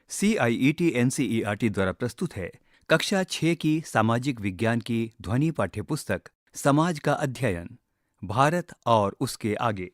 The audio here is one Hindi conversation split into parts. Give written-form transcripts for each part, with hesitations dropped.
CIET NCERT द्वारा प्रस्तुत है कक्षा 6 की सामाजिक विज्ञान की ध्वनि पाठ्यपुस्तक समाज का अध्ययन, भारत और उसके आगे।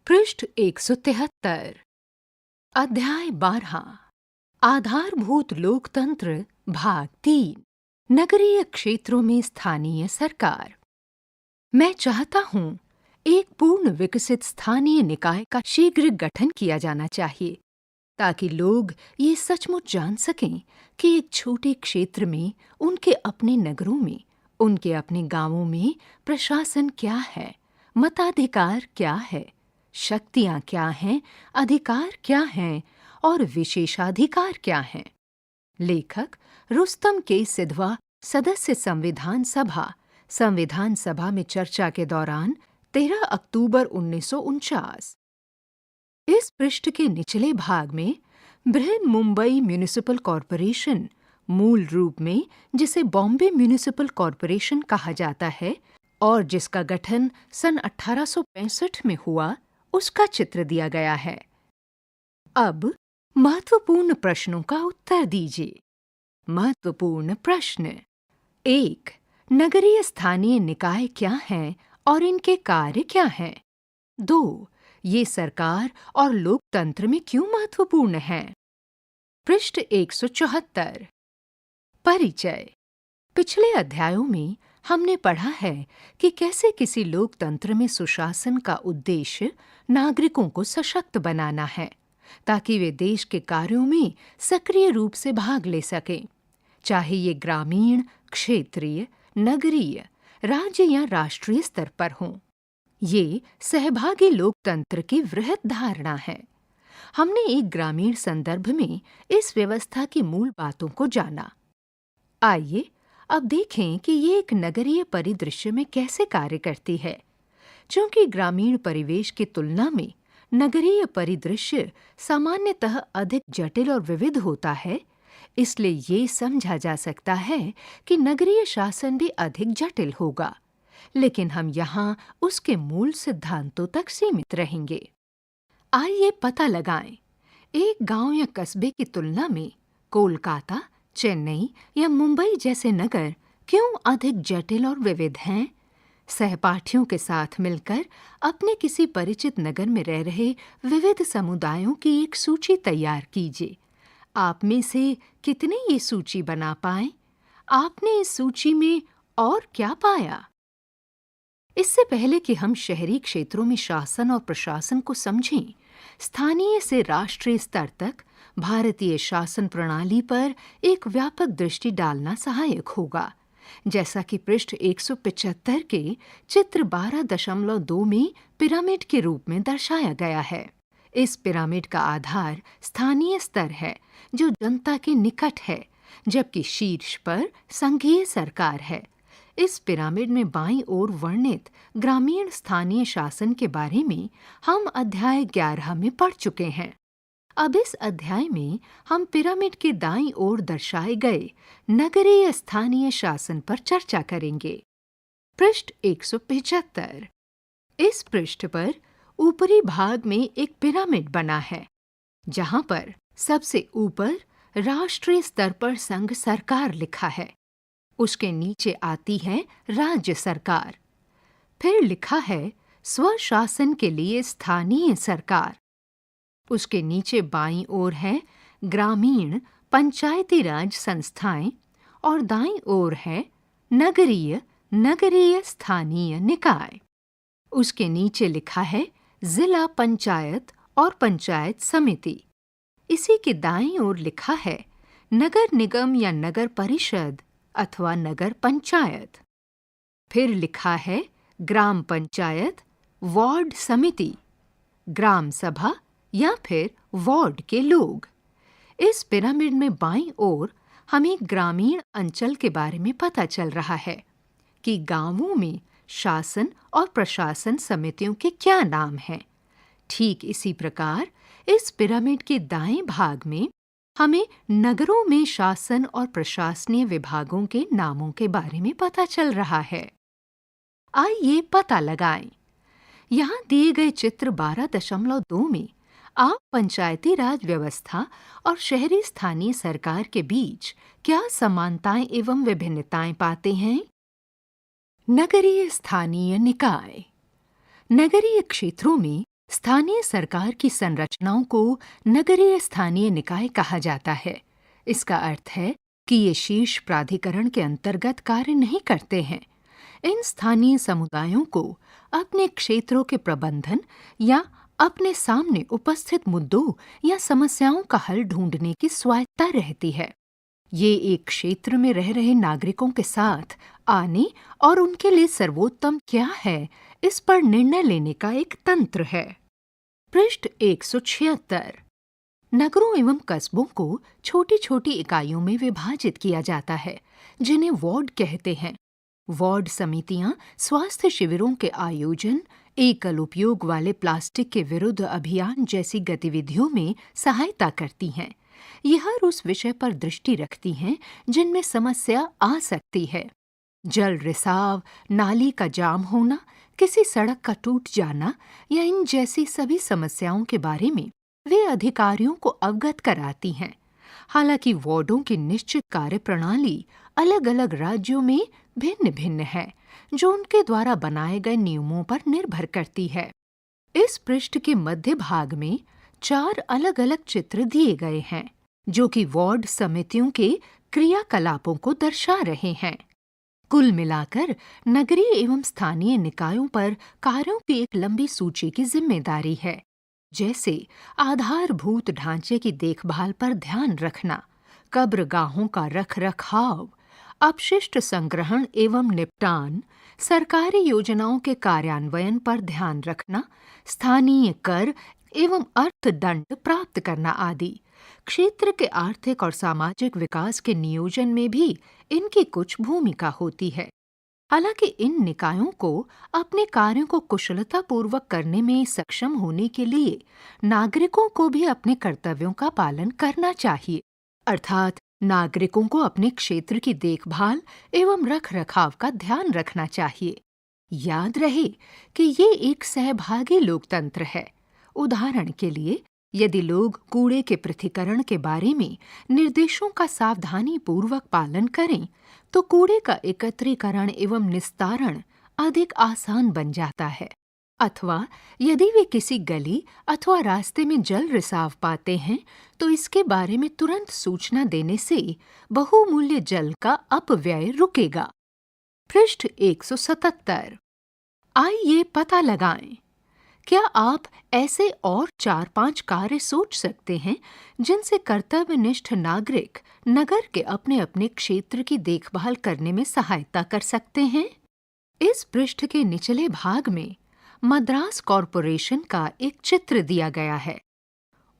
पृष्ठ 173। अध्याय 12 आधारभूत लोकतंत्र भाग 3 नगरीय क्षेत्रों में स्थानीय सरकार। मैं चाहता हूँ एक पूर्ण विकसित स्थानीय निकाय का शीघ्र गठन किया जाना चाहिए ताकि लोग ये सचमुच जान सकें कि एक छोटे क्षेत्र में उनके अपने नगरों में, उनके अपने गांवों में प्रशासन क्या है, मताधिकार क्या है, शक्तियां क्या हैं, अधिकार क्या हैं और विशेषाधिकार क्या हैं। लेखक रुस्तम के सिधवा, सदस्य संविधान सभा में चर्चा के दौरान 13 अक्टूबर 1949। इस पृष्ठ के निचले भाग में बृहन मुंबई म्युनिसिपल कॉरपोरेशन, मूल रूप में जिसे बॉम्बे म्युनिसिपल कॉरपोरेशन कहा जाता है और जिसका गठन सन 1865 में हुआ, उसका चित्र दिया गया है। अब महत्वपूर्ण प्रश्नों का उत्तर दीजिए। महत्वपूर्ण प्रश्न 1. नगरीय स्थानीय निकाय क्या हैं और इनके कार्य क्या हैं? 2. ये सरकार और लोकतंत्र में क्यों महत्वपूर्ण हैं? पृष्ठ 174। परिचय। पिछले अध्यायों में हमने पढ़ा है कि कैसे किसी लोकतंत्र में सुशासन का उद्देश्य नागरिकों को सशक्त बनाना है ताकि वे देश के कार्यों में सक्रिय रूप से भाग ले सकें, चाहे ये ग्रामीण, क्षेत्रीय, नगरीय, राज्य या राष्ट्रीय स्तर पर हों। ये सहभागी लोकतंत्र की वृहत धारणा है। हमने एक ग्रामीण संदर्भ में इस व्यवस्था की मूल बातों को जाना। आइए अब देखें कि ये एक नगरीय परिदृश्य में कैसे कार्य करती है। क्योंकि ग्रामीण परिवेश की तुलना में नगरीय परिदृश्य सामान्यतः अधिक जटिल और विविध होता है, इसलिए ये समझा जा सकता है कि नगरीय शासन भी अधिक जटिल होगा, लेकिन हम यहाँ उसके मूल सिद्धांतों तक सीमित रहेंगे। आइए पता लगाएं, एक गांव या कस्बे की तुलना में कोलकाता, चेन्नई या मुंबई जैसे नगर क्यों अधिक जटिल और विविध हैं? सहपाठियों के साथ मिलकर अपने किसी परिचित नगर में रह रहे विविध समुदायों की एक सूची तैयार कीजिए। आप में से कितने ये सूची बना पाए? आपने इस सूची में और क्या पाया? इससे पहले कि हम शहरी क्षेत्रों में शासन और प्रशासन को समझें, स्थानीय से राष्ट्रीय स्तर तक भारतीय शासन प्रणाली पर एक व्यापक दृष्टि डालना सहायक होगा, जैसा कि पृष्ठ 175 के चित्र 12.2 में पिरामिड के रूप में दर्शाया गया है। इस पिरामिड का आधार स्थानीय स्तर है जो जनता के निकट है, जबकि शीर्ष पर संघीय सरकार है। इस पिरामिड में बाईं ओर वर्णित ग्रामीण स्थानीय शासन के बारे में हम अध्याय 11 में पढ़ चुके हैं। अब इस अध्याय में हम पिरामिड के दाईं ओर दर्शाए गए नगरीय स्थानीय शासन पर चर्चा करेंगे। पृष्ठ 175। इस पृष्ठ पर ऊपरी भाग में एक पिरामिड बना है, जहां पर सबसे ऊपर राष्ट्रीय स्तर पर संघ सरकार लिखा है। उसके नीचे आती है राज्य सरकार। फिर लिखा है स्वशासन के लिए स्थानीय सरकार। उसके नीचे बाईं ओर है ग्रामीण पंचायती राज संस्थाएं और दाईं ओर है नगरीय स्थानीय निकाय। उसके नीचे लिखा है जिला पंचायत और पंचायत समिति। इसी के दाईं ओर लिखा है नगर निगम या नगर परिषद अथवा नगर पंचायत। फिर लिखा है ग्राम पंचायत, वार्ड समिति, ग्राम सभा या फिर वार्ड के लोग। इस पिरामिड में बाईं ओर हमें ग्रामीण अंचल के बारे में पता चल रहा है कि गांवों में शासन और प्रशासन समितियों के क्या नाम हैं। ठीक इसी प्रकार इस पिरामिड के दाएं भाग में हमें नगरों में शासन और प्रशासनीय विभागों के नामों के बारे में पता चल रहा है। आइए पता लगाएं। यहाँ दिए गए चित्र 12.2 में आप पंचायती राज व्यवस्था और शहरी स्थानीय सरकार के बीच क्या समानताएं एवं विभिन्नताएं पाते हैं? नगरीय स्थानीय निकाय। नगरीय क्षेत्रों में स्थानीय सरकार की संरचनाओं को नगरीय स्थानीय निकाय कहा जाता है। इसका अर्थ है कि ये शीर्ष प्राधिकरण के अंतर्गत कार्य नहीं करते हैं। इन स्थानीय समुदायों को अपने क्षेत्रों के प्रबंधन या अपने सामने उपस्थित मुद्दों या समस्याओं का हल ढूंढने की स्वायत्तता रहती है। ये एक क्षेत्र में रह रहे नागरिकों के साथ आने और उनके लिए सर्वोत्तम क्या है, इस पर निर्णय लेने का एक तंत्र है। पृष्ठ 176। नगरों एवं कस्बों को छोटी छोटी इकाइयों में विभाजित किया जाता है, जिन्हें वार्ड कहते हैं। वार्ड समितियां स्वास्थ्य शिविरों के आयोजन, एकल उपयोग वाले प्लास्टिक के विरुद्ध अभियान जैसी गतिविधियों में सहायता करती हैं। ये हर उस विषय पर दृष्टि रखती हैं जिनमें समस्या आ सकती है। जल रिसाव, नाली का जाम होना, किसी सड़क का टूट जाना या इन जैसी सभी समस्याओं के बारे में वे अधिकारियों को अवगत कराती हैं। हालांकि वार्डों की निश्चित कार्यप्रणाली अलग-अलग राज्यों में भिन्न-भिन्न है, जो उनके द्वारा बनाए गए नियमों पर निर्भर करती है। इस पृष्ठ के मध्य भाग में 4 अलग-अलग चित्र दिए गए हैं, जो कि वार्ड समितियों के क्रियाकलापों को दर्शा रहे हैं। कुल मिलाकर नगरीय एवं स्थानीय निकायों पर कार्यों की एक लंबी सूची की जिम्मेदारी है, जैसे आधारभूत ढांचे की देखभाल पर ध्यान रखना, कब्रगाहों का रख-रखाव, अपशिष्ट संग्रहण एवं निपटान, सरकारी योजनाओं के कार्यान्वयन पर ध्यान रखना, स्थानीय कर एवं अर्थदंड प्राप्त करना आदि। क्षेत्र के आर्थिक और सामाजिक विकास के नियोजन में भी इनकी कुछ भूमिका होती है। हालांकि इन निकायों को अपने कार्यों को कुशलतापूर्वक करने में सक्षम होने के लिए नागरिकों को भी अपने कर्तव्यों का पालन करना चाहिए। अर्थात नागरिकों को अपने क्षेत्र की देखभाल एवं रखरखाव का ध्यान रखना चाहिए। याद रहे कि ये एक सहभागी लोकतंत्र है। उदाहरण के लिए, यदि लोग कूड़े के पृथक्करण के बारे में निर्देशों का सावधानीपूर्वक पालन करें, तो कूड़े का एकत्रीकरण एवं निस्तारण अधिक आसान बन जाता है। अथवा यदि वे किसी गली अथवा रास्ते में जल रिसाव पाते हैं, तो इसके बारे में तुरंत सूचना देने से बहुमूल्य जल का अपव्यय रुकेगा। पृष्ठ 177। आइए पता लगाएं, क्या आप ऐसे और 4-5 कार्य सोच सकते हैं जिनसे कर्तव्यनिष्ठ नागरिक नगर के अपने अपने क्षेत्र की देखभाल करने में सहायता कर सकते हैं? इस पृष्ठ के निचले भाग में मद्रास कॉरपोरेशन का एक चित्र दिया गया है।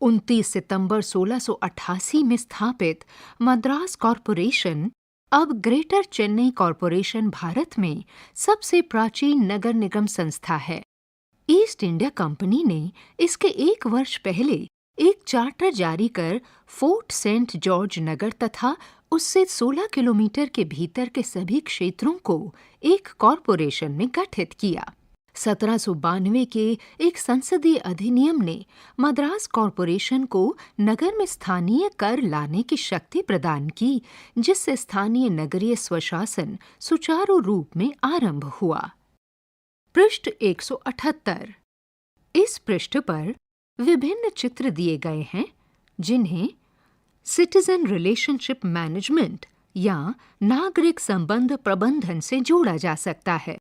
29 सितंबर 1688 में स्थापित मद्रास कॉरपोरेशन अब ग्रेटर चेन्नई कॉरपोरेशन भारत में सबसे प्राचीन नगर निगम संस्था है। ईस्ट इंडिया कंपनी ने इसके 1 वर्ष पहले एक चार्टर जारी कर फोर्ट सेंट जॉर्ज नगर तथा उससे 16 किलोमीटर के भीतर के सभी क्षेत्रों को एक कॉरपोरेशन में गठित किया। 1792 के एक संसदीय अधिनियम ने मद्रास कॉरपोरेशन को नगर में स्थानीय कर लाने की शक्ति प्रदान की, जिससे स्थानीय नगरीय स्वशासन सुचारू रूप में आरंभ हुआ। पृष्ठ 178। इस पृष्ठ पर विभिन्न चित्र दिए गए हैं, जिन्हें सिटीजन रिलेशनशिप मैनेजमेंट या नागरिक संबंध प्रबंधन से जोड़ा जा सकता है।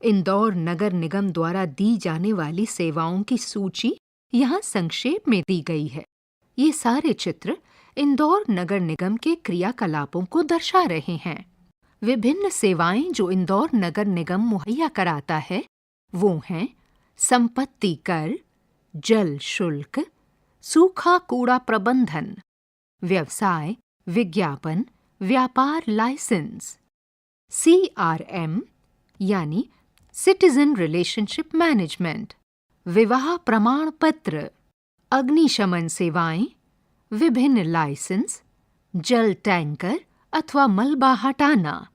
इंदौर नगर निगम द्वारा दी जाने वाली सेवाओं की सूची यहाँ संक्षेप में दी गई है। ये सारे चित्र इंदौर नगर निगम के क्रियाकलापों को दर्शा रहे हैं। विभिन्न सेवाएं जो इंदौर नगर निगम मुहैया कराता है वो हैं संपत्ति कर, जल शुल्क, सूखा कूड़ा प्रबंधन, व्यवसाय, विज्ञापन, व्यापार लाइसेंस, CRM यानी सिटीजन रिलेशनशिप मैनेजमेंट, विवाह प्रमाण पत्र, अग्निशमन सेवाएं, विभिन्न लाइसेंस, जल टैंकर अथवा मलबा हटाना,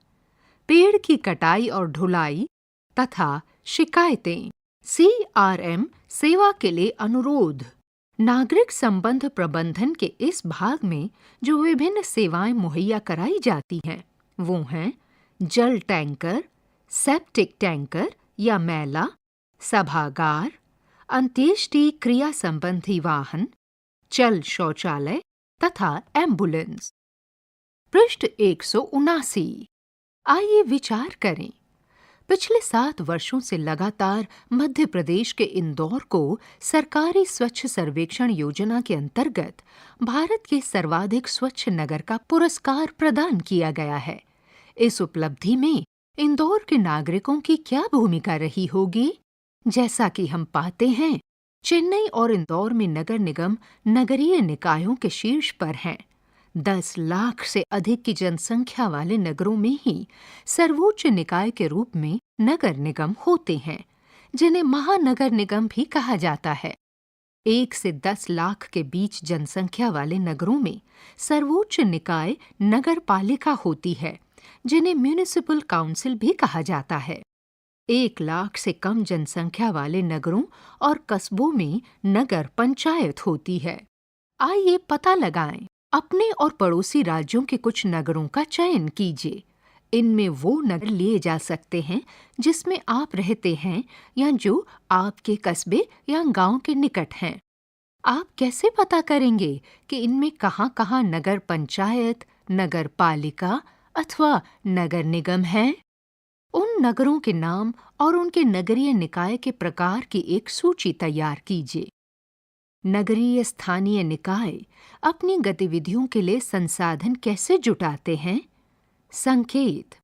पेड़ की कटाई और ढुलाई तथा शिकायतें। CRM सेवा के लिए अनुरोध, नागरिक संबंध प्रबंधन के इस भाग में जो विभिन्न सेवाएं मुहैया कराई जाती हैं, वो हैं जल टैंकर, सेप्टिक टैंकर या मैला, सभागार, अंत्येष्टि क्रिया संबंधी वाहन, चल शौचालय तथा एम्बुलेंस। पृष्ठ 179। आइए विचार करें। पिछले 7 वर्षों से लगातार मध्य प्रदेश के इंदौर को सरकारी स्वच्छ सर्वेक्षण योजना के अंतर्गत भारत के सर्वाधिक स्वच्छ नगर का पुरस्कार प्रदान किया गया है। इस उपलब्धि में इंदौर के नागरिकों की क्या भूमिका रही होगी? जैसा कि हम पाते हैं, चेन्नई और इंदौर में नगर निगम नगरीय निकायों के शीर्ष पर हैं। 10 लाख से अधिक की जनसंख्या वाले नगरों में ही सर्वोच्च निकाय के रूप में नगर निगम होते हैं, जिन्हें महानगर निगम भी कहा जाता है। 1 से 10 लाख के बीच जनसंख्या वाले नगरों में सर्वोच्च निकाय नगर पालिका होती है, जिन्हें म्युनिसिपल काउंसिल भी कहा जाता है। 1 लाख से कम जनसंख्या वाले नगरों और कस्बों में नगर पंचायत होती है। आइए पता लगाएं। अपने और पड़ोसी राज्यों के कुछ नगरों का चयन कीजिए। इनमें वो नगर लिए जा सकते हैं जिसमें आप रहते हैं या जो आपके कस्बे या गांव के निकट हैं। आप कैसे पता करेंगे कि इनमें कहाँ-कहाँ नगर पंचायत, नगर पालिका अथवा नगर निगम है? उन नगरों के नाम और उनके नगरीय निकाय के प्रकार की एक सूची तैयार कीजिए। नगरीय स्थानीय निकाय अपनी गतिविधियों के लिए संसाधन कैसे जुटाते हैं? संकेत।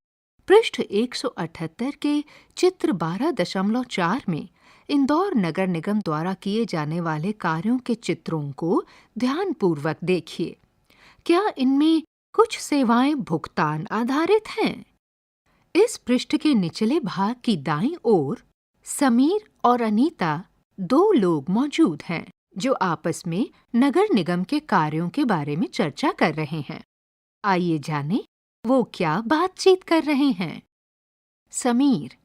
पृष्ठ 178 के चित्र 12.4 में इंदौर नगर निगम द्वारा किए जाने वाले कार्यों के चित्रों को ध्यानपूर्वक देखिए। क्या इनमें कुछ सेवाएं भुगतान आधारित हैं? इस पृष्ठ के निचले भाग की दाईं ओर समीर और अनीता 2 लोग मौजूद हैं जो आपस में नगर निगम के कार्यों के बारे में चर्चा कर रहे हैं। आइए जानें वो क्या बातचीत कर रहे हैं। समीर: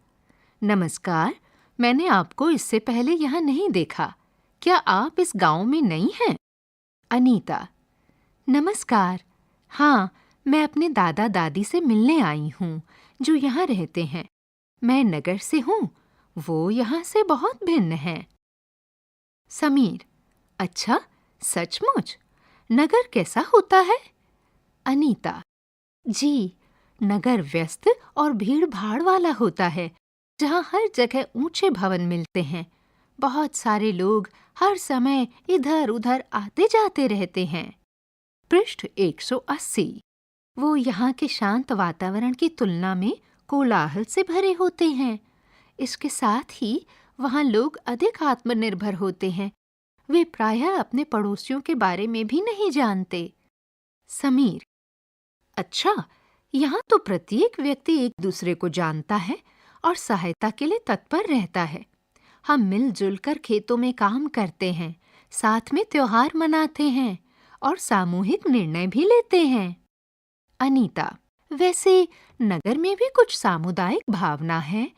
नमस्कार, मैंने आपको इससे पहले यहाँ नहीं देखा। क्या आप इस गांव में नई हैं? अनीता: नमस्कार, हाँ, मैं अपने दादा दादी से मिलने आई हूँ जो यहाँ रहते हैं। मैं नगर से हूँ, वो यहाँ से बहुत भिन्न हैं। समीर: अच्छा, सचमुच? नगर कैसा होता है? अनीता: जी, नगर व्यस्त और भीड़-भाड़ वाला होता है, जहाँ हर जगह ऊंचे भवन मिलते हैं। बहुत सारे लोग हर समय इधर-उधर आते-जाते रहते हैं। पृष्ठ 180। वो यहाँ के शांत वातावरण की तुलना में कोलाहल से भरे होते हैं। इसके साथ ही वहाँ लोग अधिक आत्मनिर्भर होते हैं। वे प्रायः अपने पड़ोसियों के बारे में भी नहीं जानते। समीर: अच्छा, यहाँ तो प्रत्येक व्यक्ति एक दूसरे को जानता है और सहायता के लिए तत्पर रहता है। हम मिलजुल कर खेतों में काम करते हैं, साथ में त्योहार मनाते हैं और सामूहिक निर्णय भी लेते हैं। अनीता: वैसे नगर में भी कुछ सामुदायिक भावना है।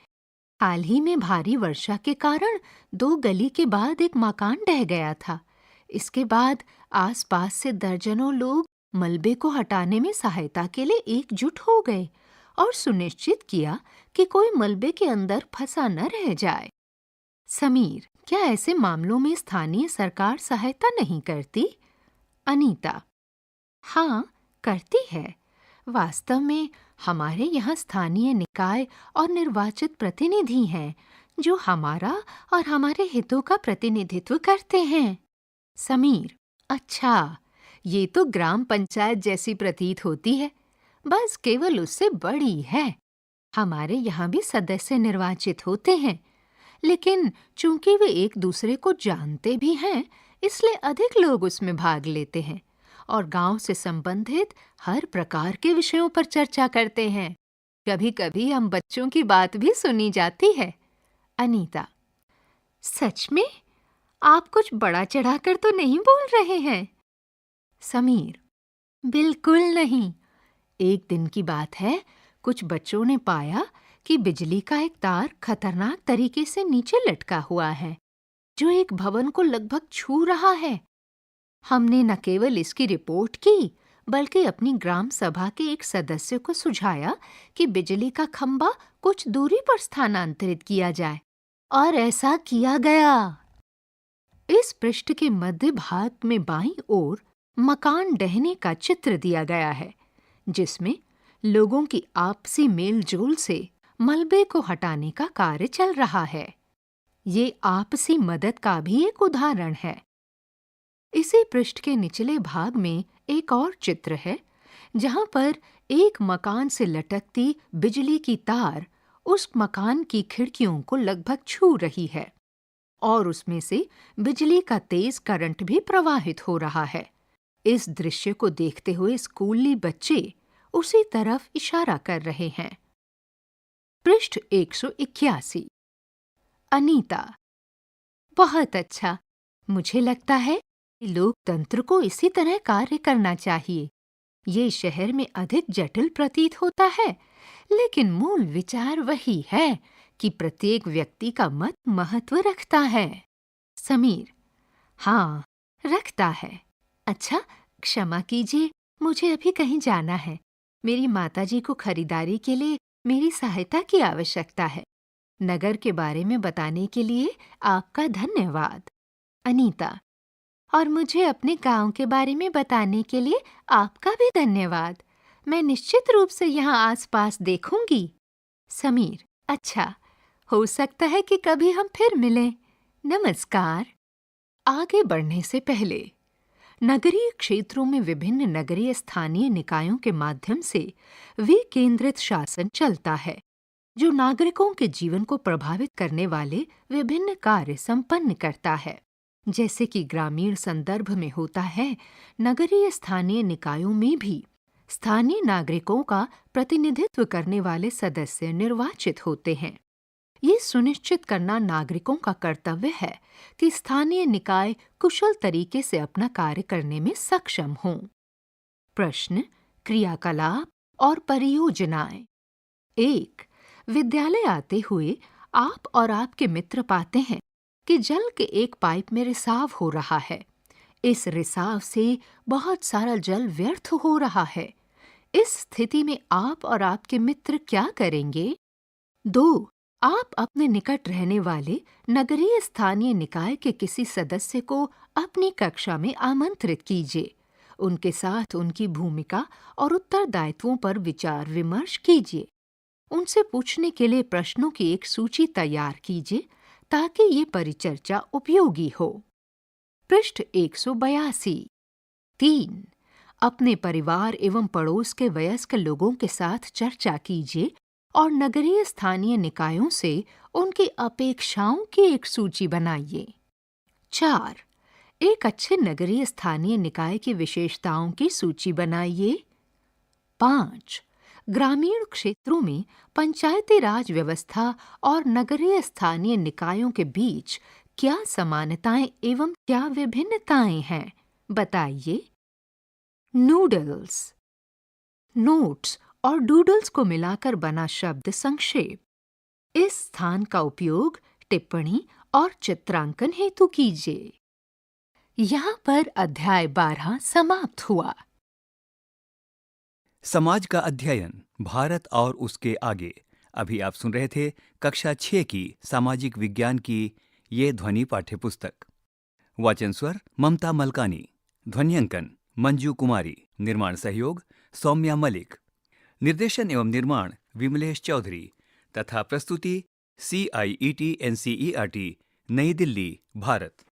हाल ही में भारी वर्षा के कारण 2 गली के बाद एक मकान ढह गया था। इसके बाद आसपास से दर्जनों लोग मलबे को हटाने में सहायता के लिए एकजुट हो गए और सुनिश्चित किया कि कोई मलबे के अंदर फंसा न रह जाए। समीर: क्या ऐसे मामलों में स्थानीय सरकार सहायता नहीं करती? अनीता: हाँ, करती है। वास्तव में हमारे यहाँ स्थानीय निकाय और निर्वाचित प्रतिनिधि हैं जो हमारा और हमारे हितों का प्रतिनिधित्व करते हैं। समीर: अच्छा, ये तो ग्राम पंचायत जैसी प्रतीत होती है, बस केवल उससे बड़ी है। हमारे यहाँ भी सदस्य निर्वाचित होते हैं, लेकिन चूंकि वे एक दूसरे को जानते भी हैं, इसलिए अधिक लोग उसमें भाग लेते हैं और गांव से संबंधित हर प्रकार के विषयों पर चर्चा करते हैं। कभी-कभी हम बच्चों की बात भी सुनी जाती है। अनीता: सच में? आप कुछ बड़ा चढ़ाकर तो नहीं बोल रहे हैं? समीर: बिल्कुल नहीं। एक दिन की बात है, कुछ बच्चों ने पाया कि बिजली का एक तार खतरनाक तरीके से नीचे लटका हुआ है। जो एक भवन को लगभग छू रहा है। हमने न केवल इसकी रिपोर्ट की, बल्कि अपनी ग्राम सभा के एक सदस्य को सुझाया कि बिजली का खंभा कुछ दूरी पर स्थानांतरित किया जाए, और ऐसा किया गया। इस पृष्ठ के मध्य भाग में बाईं ओर मकान ढहने का चित्र दिया गया है, जिसमें लोगों की आपसी मेलजोल से मलबे को हटाने का कार्य चल रहा है। ये आपसी मदद का भी एक उदाहरण है। इसी पृष्ठ के निचले भाग में एक और चित्र है, जहां पर एक मकान से लटकती बिजली की तार उस मकान की खिड़कियों को लगभग छू रही है, और उसमें से बिजली का तेज करंट भी प्रवाहित हो रहा है। इस दृश्य को देखते हुए स्कूली बच्चे उसी तरफ इशारा कर रहे हैं। पृष्ठ 181। अनीता: बहुत अच्छा। मुझे लगता है कि लोकतंत्र को इसी तरह कार्य करना चाहिए। ये शहर में अधिक जटिल प्रतीत होता है, लेकिन मूल विचार वही है कि प्रत्येक व्यक्ति का मत महत्व रखता है। समीर: हाँ, रखता है। अच्छा, क्षमा कीजिए, मुझे अभी कहीं जाना है। मेरी माताजी को खरीदारी के लिए मेरी सहायता की आवश्यकता है। नगर के बारे में बताने के लिए आपका धन्यवाद। अनीता: और मुझे अपने गांव के बारे में बताने के लिए आपका भी धन्यवाद। मैं निश्चित रूप से यहाँ आसपास देखूंगी। समीर: अच्छा, हो सकता है कि कभी हम फिर मिलें। नमस्कार। आगे बढ़ने से पहले नगरीय क्षेत्रों में विभिन्न नगरीय स्थानीय निकायों के माध्यम से विकेंद्रित शासन चलता है, जो नागरिकों के जीवन को प्रभावित करने वाले विभिन्न कार्य संपन्न करता है। जैसे कि ग्रामीण संदर्भ में होता है, नगरीय स्थानीय निकायों में भी स्थानीय नागरिकों का प्रतिनिधित्व करने वाले सदस्य निर्वाचित होते हैं। ये सुनिश्चित करना नागरिकों का कर्तव्य है कि स्थानीय निकाय कुशल तरीके से अपना कार्य करने में सक्षम हों। प्रश्न, क्रियाकलाप और परियोजनाएं। 1. विद्यालय आते हुए आप और आपके मित्र पाते हैं कि जल के एक पाइप में रिसाव हो रहा है। इस रिसाव से बहुत सारा जल व्यर्थ हो रहा है। इस स्थिति में आप और आपके मित्र क्या करेंगे? 2. आप अपने निकट रहने वाले नगरीय स्थानीय निकाय के किसी सदस्य को अपनी कक्षा में आमंत्रित कीजिए। उनके साथ उनकी भूमिका और उत्तरदायित्वों पर विचार विमर्श कीजिए। उनसे पूछने के लिए प्रश्नों की एक सूची तैयार कीजिए ताकि ये परिचर्चा उपयोगी हो। पृष्ठ 182। 3. अपने परिवार एवं पड़ोस के वयस्क लोगों के साथ चर्चा कीजिए और नगरीय स्थानीय निकायों से उनकी अपेक्षाओं की एक सूची बनाइए। 4. एक अच्छे नगरीय स्थानीय निकाय की विशेषताओं की सूची बनाइए। 5. ग्रामीण क्षेत्रों में पंचायती राज व्यवस्था और नगरीय स्थानीय निकायों के बीच क्या समानताएं एवं क्या विभिन्नताएं हैं, बताइए। नूडल्स। नोट्स और डूडल्स को मिलाकर बना शब्द संक्षेप। इस स्थान का उपयोग टिप्पणी और चित्रांकन हेतु कीजिए। यहाँ पर अध्याय 12 समाप्त हुआ। समाज का अध्ययन, भारत और उसके आगे। अभी आप सुन रहे थे कक्षा 6 की सामाजिक विज्ञान की ये ध्वनि पाठ्यपुस्तक। वाचन स्वर ममता मलकानी, ध्वन्यांकन मंजू कुमारी, निर्माण सहयोग सौम्या मलिक, निर्देशन एवं निर्माण विमलेश चौधरी तथा प्रस्तुति CIET NCERT नई दिल्ली, भारत।